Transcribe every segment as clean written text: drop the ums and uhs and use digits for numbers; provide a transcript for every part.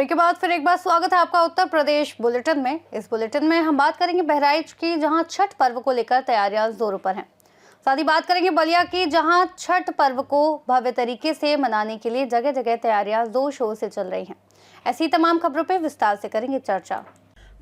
Break के बाद फिर एक बार स्वागत है आपका उत्तर प्रदेश बुलेटिन में। इस बुलेटिन में हम बात करेंगे बहराइच की, जहां छठ पर्व को लेकर तैयारियां जोरों पर हैं। साथ ही बात करेंगे बलिया की, जहां छठ पर्व को भव्य तरीके से मनाने के लिए जगह जगह तैयारियां जोर शोर से चल रही हैं। ऐसी तमाम खबरों पर विस्तार से करेंगे चर्चा।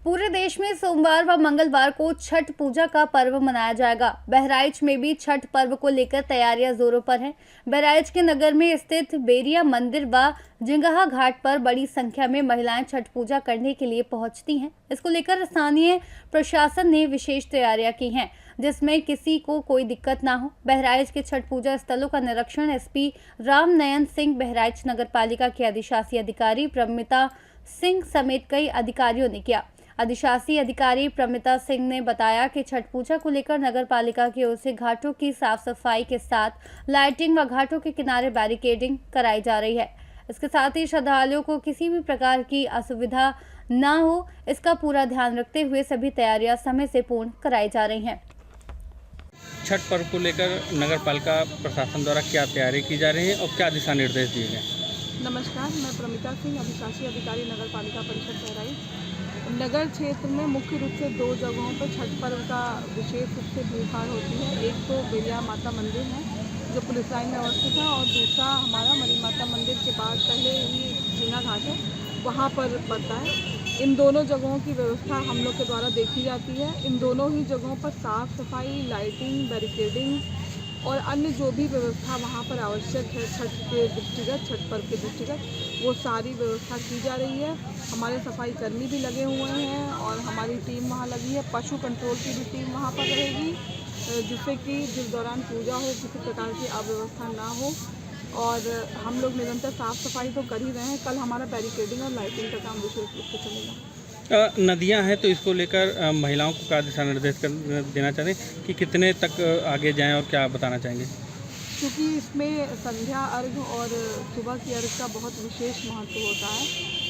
पूरे देश में सोमवार व मंगलवार को छठ पूजा का पर्व मनाया जाएगा। बहराइच में भी छठ पर्व को लेकर तैयारियां जोरों पर हैं। बहराइच के नगर में स्थित बेरिया मंदिर व जिंगहा घाट पर बड़ी संख्या में महिलाएं छठ पूजा करने के लिए पहुंचती हैं। इसको लेकर स्थानीय प्रशासन ने विशेष तैयारियां की हैं, जिसमें किसी को कोई दिक्कत ना हो। बहराइच के छठ पूजा स्थलों का निरीक्षण एसपी रामनयन सिंह, बहराइच नगर पालिका के अधिशासी अधिकारी प्रमिता सिंह समेत कई अधिकारियों ने किया। अधिशासी अधिकारी प्रमिता सिंह ने बताया कि छठ पूजा को लेकर नगर पालिका की ओर से घाटों की साफ सफाई के साथ लाइटिंग व घाटों के किनारे बैरिकेडिंग कराई जा रही है। इसके साथ ही श्रद्धालुओं को किसी भी प्रकार की असुविधा न हो, इसका पूरा ध्यान रखते हुए सभी तैयारियां समय से पूर्ण कराई जा रही हैं। छठ पर्व को लेकर नगर पालिका प्रशासन द्वारा क्या तैयारी की जा रही है और क्या दिशा निर्देश दिए गए? नमस्कार, मैं प्रमिता सिंह, अधिशासी अधिकारी नगर पालिका परिषद बहराइच। नगर क्षेत्र में मुख्य रूप से दो जगहों पर छठ पर्व का विशेष रूप से भीड़भाड़ होती है। एक तो बेलिया माता मंदिर है जो पुलिस लाइन में अवस्थित है, और दूसरा हमारा मरी माता मंदिर के बाद पहले ही जिंगा घाट है, वहाँ पर पड़ता है। इन दोनों जगहों की व्यवस्था हम लोग के द्वारा देखी जाती है। इन दोनों ही जगहों पर साफ़ सफाई, लाइटिंग, बैरिकेडिंग और अन्य जो भी व्यवस्था वहाँ पर आवश्यक है छठ के दृष्टिगत, छठ पर्व के दृष्टिगत, वो सारी व्यवस्था की जा रही है। हमारे सफाई कर्मी भी लगे हुए हैं और हमारी टीम वहाँ लगी है। पशु कंट्रोल की भी टीम वहाँ पर रहेगी, जिससे कि जिस दौरान पूजा हो किसी प्रकार की अव्यवस्था ना हो। और हम लोग निरंतर साफ़ सफाई तो कर ही रहे हैं। कल हमारा बैरिकेडिंग और लाइटिंग का काम विशेष रूप से चलेगा। नदियां हैं तो इसको लेकर महिलाओं को क्या दिशा निर्देश देना चाहते हैं कि कितने तक आगे जाएं और क्या बताना चाहेंगे? क्योंकि इसमें संध्या अर्घ और सुबह की अर्घ का बहुत विशेष महत्व होता है,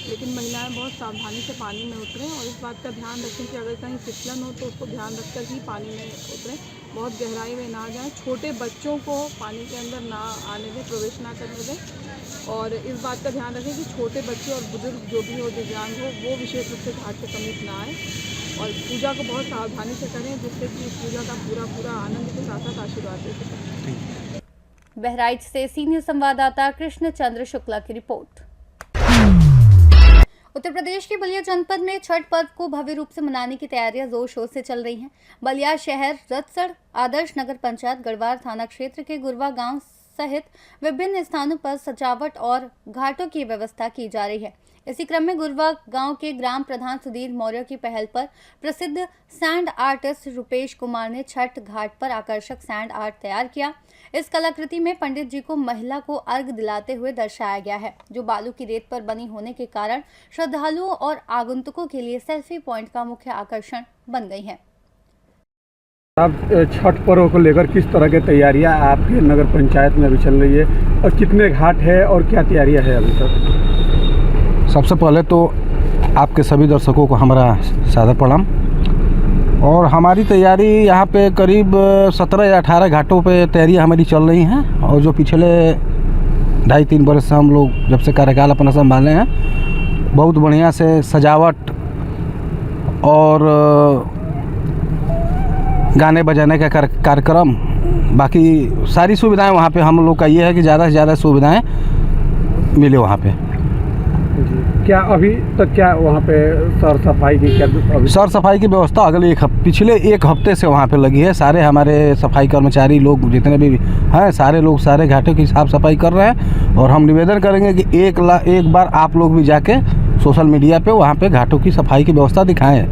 लेकिन महिलाएं बहुत सावधानी से पानी में उतरें और इस बात का ध्यान रखें कि अगर कहीं फिसलन हो तो उसको ध्यान रखकर ही पानी में उतरें, बहुत गहराई में ना जाएं। छोटे बच्चों को पानी के अंदर ना आने दें, प्रवेश ना करने दें, और इस बात का ध्यान रखें कि छोटे बच्चे और बुजुर्ग जो भी हो, दिव्यांग हो, वो विशेष रूप से घाट के समीप ना आए और पूजा को बहुत सावधानी से करें, जिससे कि पूजा का पूरा आनंद के साथ साथ आशीर्वाद दे सकें। बहराइच से सीनियर संवाददाता कृष्ण चंद्र शुक्ला की रिपोर्ट। उत्तर प्रदेश के बलिया जनपद में छठ पर्व को भव्य रूप से मनाने की तैयारियां जोर शोर से चल रही हैं। बलिया शहर, रतसड़, आदर्श नगर पंचायत, गढ़वार थाना क्षेत्र के गुरवा गांव सहित विभिन्न स्थानों पर सजावट और घाटों की व्यवस्था की जा रही है। इसी क्रम में गुरवा गांव के ग्राम प्रधान सुधीर मौर्य की पहल पर प्रसिद्ध सैंड आर्टिस्ट रुपेश कुमार ने छठ घाट पर आकर्षक सैंड आर्ट तैयार किया। इस कलाकृति में पंडित जी को महिला को अर्घ दिलाते हुए दर्शाया गया है, जो बालू की रेत पर बनी होने के कारण श्रद्धालुओं और आगंतुकों के लिए सेल्फी पॉइंट का मुख्य आकर्षण बन गई है। अब छठ पर्व को लेकर किस तरह की तैयारियां आपके नगर पंचायत में अभी चल रही है और कितने घाट है और क्या तैयारियां है अभी तक? सबसे पहले तो आपके सभी दर्शकों को हमारा सादर प्रणाम। और हमारी तैयारी यहाँ पे करीब 17 या 18 घाटों पे तैयारियाँ हमारी चल रही हैं, और जो पिछले 2.5-3 बरस से हम लोग जब से कार्यकाल अपना संभाले हैं, बहुत बढ़िया से सजावट और गाने बजाने का कार्यक्रम, बाकी सारी सुविधाएं वहाँ पे हम लोग का ये है कि ज़्यादा से ज़्यादा सुविधाएं मिले वहाँ पे। क्या अभी तक क्या वहाँ पे सर सफाई की सर सफाई की व्यवस्था अगले पिछले एक हफ्ते से वहाँ पे लगी है। सारे हमारे सफाई कर्मचारी लोग जितने भी हैं, सारे लोग सारे घाटों की साफ सफाई कर रहे हैं। और हम निवेदन करेंगे कि एक बार आप लोग भी जाके सोशल मीडिया पे वहाँ पे घाटों की सफाई की व्यवस्था दिखाएँ,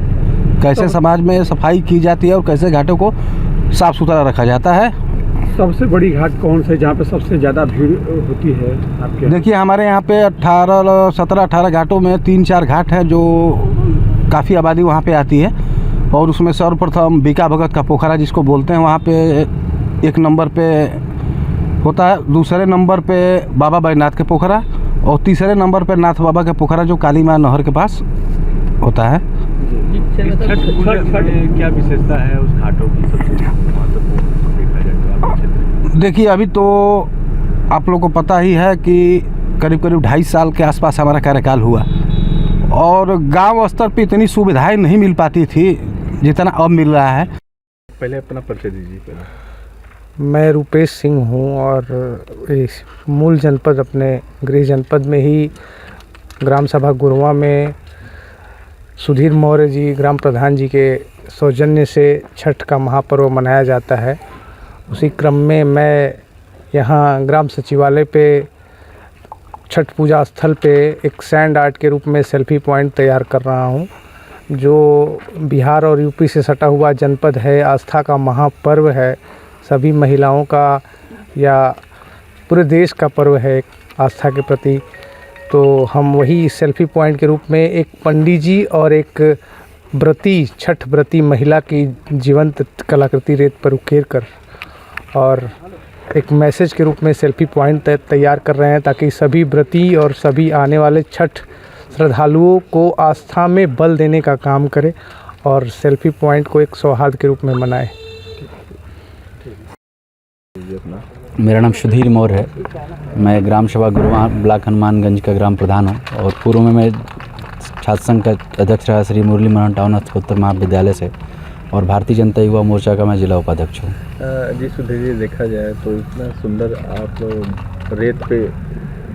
कैसे समाज में सफाई की जाती है और कैसे घाटों को साफ़ सुथरा रखा जाता है। सबसे बड़ी घाट कौन से जहाँ पे सबसे ज़्यादा भीड़ होती है आपके? देखिए, हमारे यहाँ पे 17-18 घाटों में 3-4 घाट हैं जो काफ़ी आबादी वहाँ पे आती है। और उसमें सर्वप्रथम बीका भगत का पोखरा जिसको बोलते हैं, वहाँ पे 1 नंबर पे होता है। दूसरे नंबर पे बाबा बैजनाथ के पोखरा, और तीसरे नंबर पे नाथ बाबा के पोखरा जो काली माँ नहर के पास होता है। क्या विशेषता है उस घाटों की? देखिए, अभी तो आप लोग को पता ही है कि करीब 2.5 साल के आसपास हमारा कार्यकाल हुआ, और गांव स्तर पे इतनी सुविधाएं नहीं मिल पाती थी जितना अब मिल रहा है। पहले अपना परिचय दीजिए। पहले मैं रूपेश सिंह हूँ और इस मूल जनपद अपने गृह जनपद में ही ग्राम सभा गुरवा में सुधीर मौर्य जी ग्राम प्रधान जी के सौजन्य से छठ का महापर्व मनाया जाता है। उसी क्रम में मैं यहाँ ग्राम सचिवालय पे छठ पूजा स्थल पे एक सैंड आर्ट के रूप में सेल्फी पॉइंट तैयार कर रहा हूँ, जो बिहार और यूपी से सटा हुआ जनपद है। आस्था का महापर्व है, सभी महिलाओं का या पूरे देश का पर्व है एक आस्था के प्रति। तो हम वही सेल्फी पॉइंट के रूप में एक पंडित जी और एक व्रती छठ व्रती महिला की जीवंत कलाकृति रेत पर उकेर कर और एक मैसेज के रूप में सेल्फी पॉइंट तैयार कर रहे हैं, ताकि सभी व्रती और सभी आने वाले छठ श्रद्धालुओं को आस्था में बल देने का काम करे और सेल्फी पॉइंट को एक सौहार्द के रूप में मनाए। मेरा नाम सुधीर मौर्य है। मैं ग्राम सभा गुरवा ब्लॉक हनुमानगंज का ग्राम प्रधान हूँ और पूर्व में मैं छात्र संघ का अध्यक्ष रहा श्री मुरली मनोहर टाउन स्नातकोत्तर महाविद्यालय से, और भारतीय जनता युवा मोर्चा का मैं जिला उपाध्यक्ष हूँ। जी सुधीर जी, देखा जाए तो इतना सुंदर आप रेत पे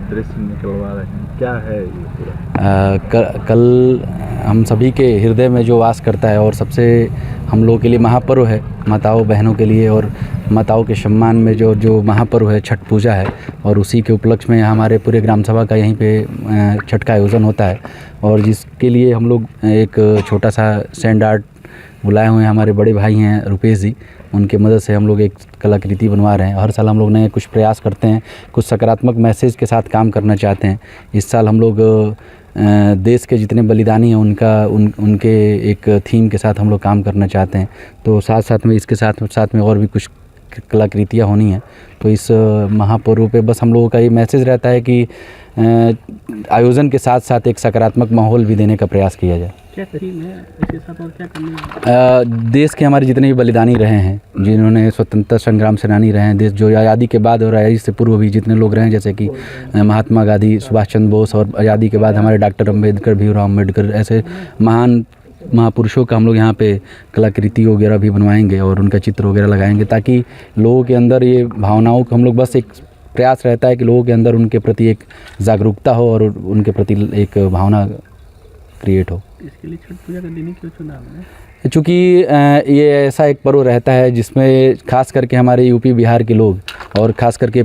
दृश्य निकलवा रहे हैं, क्या है ये पूरा? कल हम सभी के हृदय में जो वास करता है और सबसे हम लोगों के लिए महापर्व है, माताओं बहनों के लिए और माताओं के सम्मान में जो महापर्व है छठ पूजा है, और उसी के उपलक्ष्य में हमारे पूरे ग्राम सभा का यहीं पे छठ का आयोजन होता है। और जिसके लिए हम लोग एक छोटा सा सैंड आर्ट बुलाए हुए हैं, हमारे बड़े भाई हैं रुपेश जी, उनके मदद से हम लोग एक कलाकृति बनवा रहे हैं। हर साल हम लोग नए कुछ प्रयास करते हैं, कुछ सकारात्मक मैसेज के साथ काम करना चाहते हैं। इस साल हम लोग देश के जितने बलिदानी हैं उनके एक थीम के साथ हम लोग काम करना चाहते हैं। तो साथ साथ में इसके साथ में और भी कुछ कलाकृतियाँ होनी हैं। तो इस महापर्व पे बस हम लोगों का ये मैसेज रहता है कि आयोजन के साथ साथ एक सकारात्मक माहौल भी देने का प्रयास किया जाए। क्या थीम है इसके साथ और क्या करना है? देश के हमारे जितने भी बलिदानी रहे हैं, जिन्होंने स्वतंत्रता संग्राम सेनानी रहे हैं, देश जो आज़ादी के बाद और आज़ादी से पूर्व भी जितने लोग रहे हैं, जैसे कि महात्मा गांधी, सुभाष चंद्र बोस, और आज़ादी के बाद हमारे डॉक्टर अम्बेडकर, भीमराव अम्बेडकर, ऐसे महान महापुरुषों का हम लोग यहाँ पे कलाकृति वगैरह भी बनवाएंगे और उनका चित्र वगैरह लगाएंगे, ताकि लोगों के अंदर ये भावनाओं को हम लोग बस एक प्रयास रहता है कि लोगों के अंदर उनके प्रति एक जागरूकता हो और उनके प्रति एक भावना क्रिएट हो। इसके लिए छठ पूजा का दिन क्यों चुना है? चूँकि ये ऐसा एक पर्व रहता है जिसमें खास करके हमारे यूपी बिहार के लोग और खास करके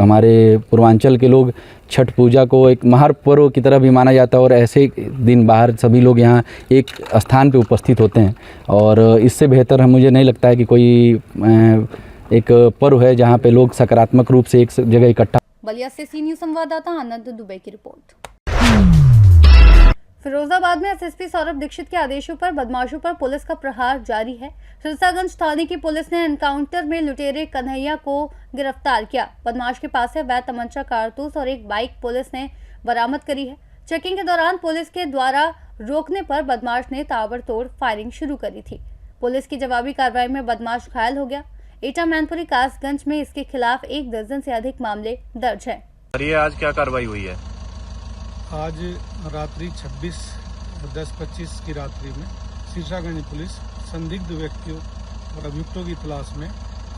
हमारे पूर्वांचल के लोग छठ पूजा को एक महापर्व की तरह भी माना जाता है, और ऐसे दिन बाहर सभी लोग यहाँ एक स्थान पे उपस्थित होते हैं। और इससे बेहतर मुझे नहीं लगता है कि कोई एक पर्व है जहाँ पे लोग सकारात्मक रूप से एक जगह इकट्ठा। बलिया से सी न्यूज़ संवाददाता आनंद दुबे की रिपोर्ट। फिरोजाबाद में एसएसपी सौरभ दीक्षित के आदेशों पर बदमाशों पर पुलिस का प्रहार जारी है। सिरसागंज थाने की पुलिस ने एनकाउंटर में लुटेरे कन्हैया को गिरफ्तार किया। बदमाश के पास से अवैध तमंचा, कारतूस और एक बाइक पुलिस ने बरामद करी है। चेकिंग के दौरान पुलिस के द्वारा रोकने पर बदमाश ने ताबड़तोड़ फायरिंग शुरू करी थी। पुलिस की जवाबी कार्रवाई में बदमाश घायल हो गया। एटा मैनपुरी कासगंज में इसके खिलाफ 1 दर्जन से अधिक मामले दर्ज है। ये आज क्या कार्रवाई हुई है? आज रात्रि 26/10/25 की रात्रि में सिरसागंज पुलिस संदिग्ध व्यक्तियों और अभियुक्तों की तलाश में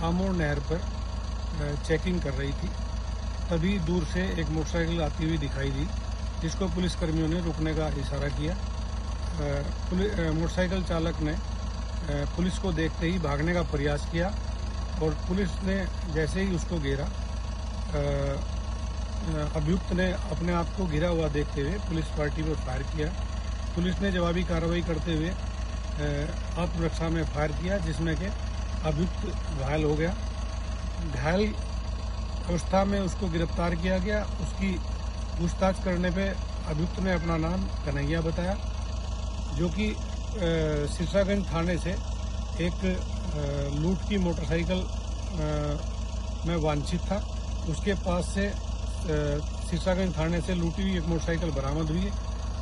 आमोर नहर पर चेकिंग कर रही थी। तभी दूर से एक मोटरसाइकिल आती हुई दिखाई दी, जिसको पुलिसकर्मियों ने रुकने का इशारा किया। मोटरसाइकिल चालक ने पुलिस को देखते ही भागने का प्रयास किया और पुलिस ने जैसे ही उसको घेरा, अभियुक्त ने अपने आप को घिरा हुआ देखते हुए पुलिस पार्टी पर फायर किया। पुलिस ने जवाबी कार्रवाई करते हुए आत्मरक्षा में फायर किया, जिसमें कि अभियुक्त घायल हो गया। घायल अवस्था में उसको गिरफ्तार किया गया। उसकी पूछताछ करने पे अभियुक्त ने अपना नाम कन्हैया बताया, जो कि सिरसागंज थाने से एक लूट की मोटरसाइकिल में वांछित था। उसके पास से सिरसागंज थाने से लूटी हुई एक मोटरसाइकिल बरामद हुई है।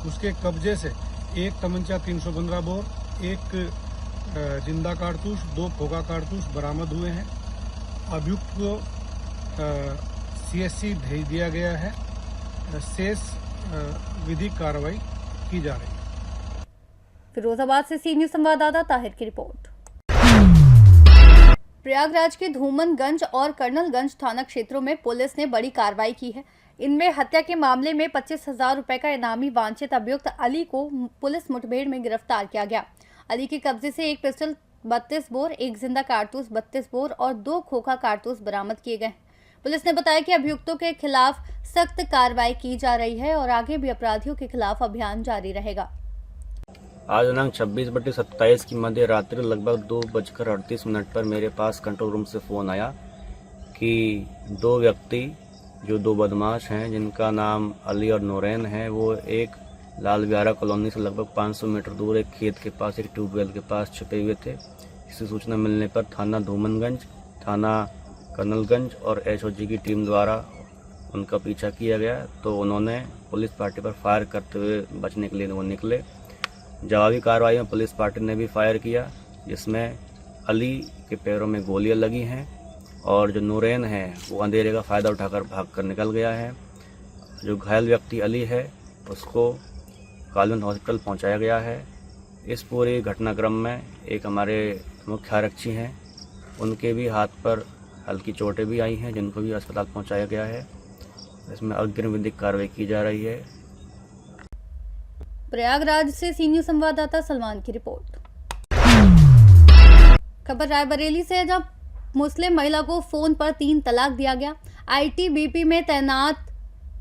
उसके कब्जे से एक तमंचा 315 बोर, एक जिंदा कारतूस, 2 खोखा कारतूस बरामद हुए हैं। अभियुक्त को CSC भेज दिया गया है। शेष विधिक कार्रवाई की जा रही है। फिरोजाबाद से सी न्यूज़ संवाददाता ताहिर की रिपोर्ट। प्रयागराज के धूमनगंज और कर्नलगंज थाना क्षेत्रों में पुलिस ने बड़ी कार्रवाई की है। इनमें हत्या के मामले में 25,000 रुपए का इनामी वांछित अभियुक्त अली को पुलिस मुठभेड़ में गिरफ्तार किया गया। अली के कब्जे से एक पिस्टल 32 बोर, एक जिंदा कारतूस 32 बोर और 2 खोखा कारतूस बरामद किए गए। पुलिस ने बताया कि अभियुक्तों के खिलाफ सख्त कार्रवाई की जा रही है और आगे भी अपराधियों के खिलाफ अभियान जारी रहेगा। आज दिनांक 26/27 की मध्य रात्रि लगभग 2:38 पर मेरे पास कंट्रोल रूम से फ़ोन आया कि 2 व्यक्ति जो 2 बदमाश हैं जिनका नाम अली और नूरैन है, वो एक लाल विहारा कॉलोनी से लगभग 500 मीटर दूर एक खेत के पास, एक ट्यूबवेल के पास छुपे हुए थे। इसी सूचना मिलने पर थाना धूमनगंज, थाना कर्नलगंज और एसओजी की टीम द्वारा उनका पीछा किया गया तो उन्होंने पुलिस पार्टी पर फायर करते हुए बचने के लिए वो निकले। जवाबी कार्रवाई में पुलिस पार्टी ने भी फायर किया, जिसमें अली के पैरों में गोलियां लगी हैं और जो नूरैन है वो अंधेरे का फ़ायदा उठाकर भागकर निकल गया है। जो घायल व्यक्ति अली है उसको कालवन हॉस्पिटल पहुंचाया गया है। इस पूरे घटनाक्रम में एक हमारे मुख्य आरक्षी हैं, उनके भी हाथ पर हल्की चोटें भी आई हैं, जिनको भी अस्पताल पहुंचाया गया है। इसमें अग्रिम विधिक कार्रवाई की जा रही है। प्रयागराज से सी न्यूज़ संवाददाता सलमान की रिपोर्ट। खबर रायबरेली से, जब मुस्लिम महिला को फोन पर 3 तलाक दिया गया। आईटीबीपी में तैनात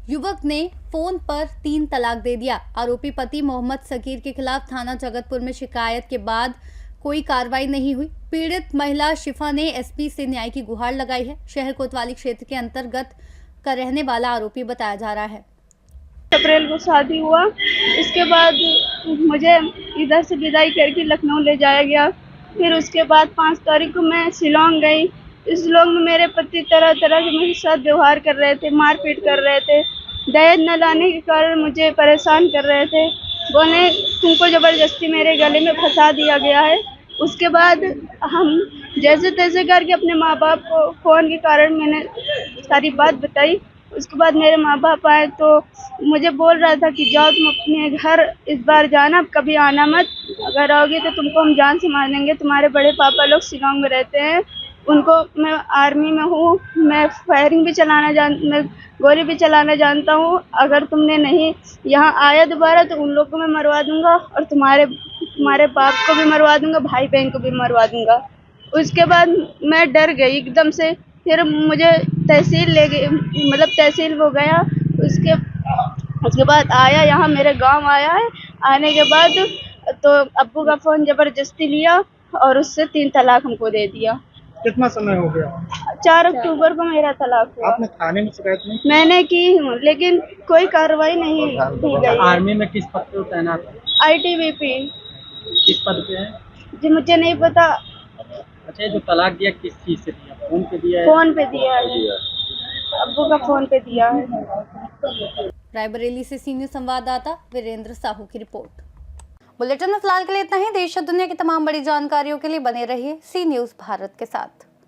युवक ने फोन पर 3 तलाक दे दिया। आरोपी पति मोहम्मद सकीर के खिलाफ थाना जगतपुर में शिकायत के बाद कोई कार्रवाई नहीं हुई। पीड़ित महिला शिफा ने एसपी से न्याय की गुहार लगाई है। शहर कोतवाली क्षेत्र के अंतर्गत का रहने वाला आरोपी बताया जा रहा है। अप्रैल को शादी हुआ, इसके बाद मुझे इधर से विदाई करके लखनऊ ले जाया गया। फिर उसके बाद 5 तारीख को मैं शिलोंग गई। इस शिलोंग में मेरे पति तरह तरह के मेरे साथ व्यवहार कर रहे थे, मारपीट कर रहे थे। दहेज न लाने के कारण मुझे परेशान कर रहे थे। बोले तुमको ज़बरदस्ती मेरे गले में फंसा दिया गया है। उसके बाद हम जैसे तैसे करके अपने माँ बाप को फ़ोन के कारण मैंने सारी बात बताई। उसके बाद मेरे माँ बाप आए तो मुझे बोल रहा था कि जाओ तुम अपने घर, इस बार जाना, कभी आना मत। अगर आओगे तो तुमको हम जान से मार देंगे। तुम्हारे बड़े पापा लोग शिलोंग में रहते हैं, उनको, मैं आर्मी में हूँ, मैं फायरिंग भी मैं गोली भी चलाना जानता हूँ। अगर तुमने नहीं यहाँ आया दोबारा तो उन लोग को मैं मरवा दूंगा और तुम्हारे बाप को भी मरवा दूंगा, भाई बहन को भी मरवा दूंगा। उसके बाद मैं डर गई एकदम से। फिर मुझे तहसील ले गई, मतलब तहसील वो गया। उसके बाद आया, यहाँ मेरे गांव आया है। आने के बाद तो अब्बू का फ़ोन ज़बरदस्ती लिया और उससे 3 तलाक हमको दे दिया। कितना समय हो गया? 4 अक्टूबर को मेरा तलाक हुआ। आपने थाने में शिकायत नहीं? मैंने की हूँ, लेकिन कोई कार्रवाई नहीं की गई। आर्मी में किस पद पे तैनात है? आईटीबीपी। किस पद पे है? जी मुझे नहीं पता। अच्छा, जो तलाक दिया किस चीज से दिया? फोन पे दिया है? फोन पे दिया है, अब्बू का फोन पे दिया है। रायबरेली से सी न्यूज़ संवाददाता वीरेंद्र साहू की रिपोर्ट। बुलेटिन में फिलहाल के लिए इतना ही। देश और दुनिया की तमाम बड़ी जानकारियों के लिए बने रहिए सी न्यूज़ भारत के साथ।